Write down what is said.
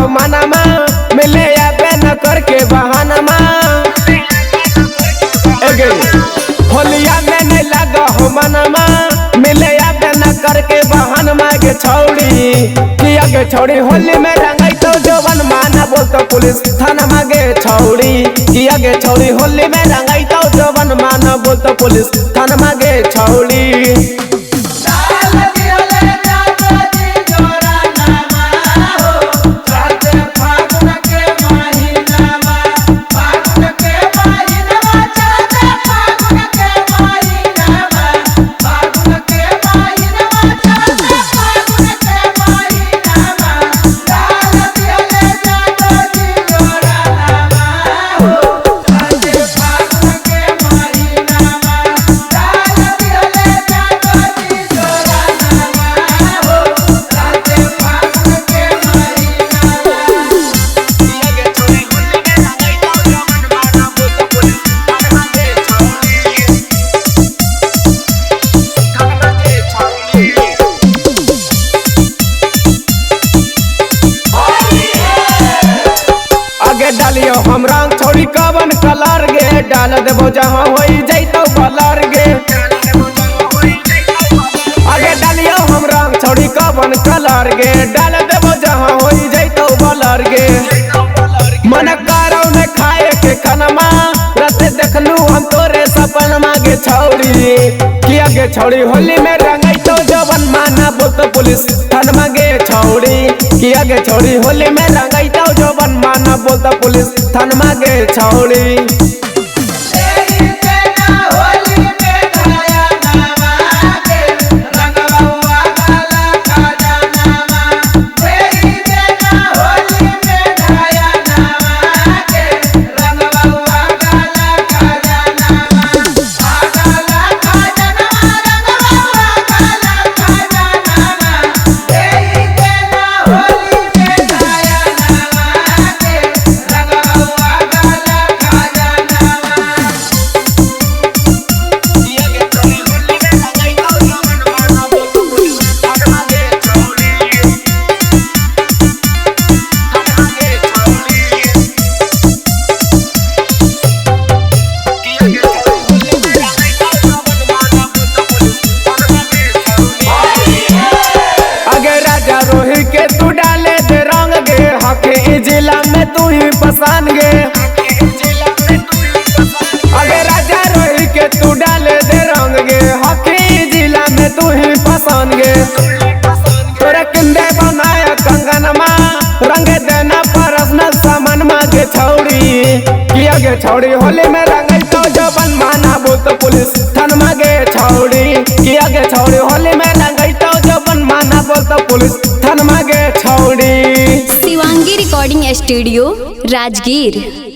मनमा मिले आबे न करके बहाना होलिया में नहीं लगा हो मनमा मिले आबे न करके बहाना के छौड़ी किया के छौड़ी होली में रंगाई तो जवन माना बोलतो पुलिस थाना मागे छौड़ी किया के छौड़ी होली में रंगाई तो जवन माना बोलतो पुलिस थाना मागे छौड़ी। डालियो हम रंग छोड़ी कवन कलर गे डाल देबो जहाँ होई जैतो कलर गे आगे डालियो हम रंग छोड़ी कवन कलर गे डाल देबो जहाँ होई जैतो कलर गे मन करो न खाए के खनमा राते देखलू हम तोरे सपन मागे छौड़ी किया गे छौड़ी होली में रंगाई तो जवन माना बोलतो पुलिस थाना मागे छौड़ी किया गे छौड़ी होली में रंगाई तो जवन माना बोलतो पुलिस थाना मागे छौड़ी। रोही के तू डाले दे रंग गे हके जिला में तू ही पसंद गे अगे राजा रोही के तू डाले दे रंग गे हके जिला में तू ही पसंद गे तोरे किंदे बनाया कंगनमा रंग देना परसना सामान मागे छौड़ी किया गे छौड़ी होली में रंगाई तो जवन माना बोलतो पुलिस थाना मागे छौड़ी किया गे छौड़ी होली में रंगाई तो जवन माना बोलतो पुलिस थाना मागे छौड़ी। Shivangi recording studio Rajgir.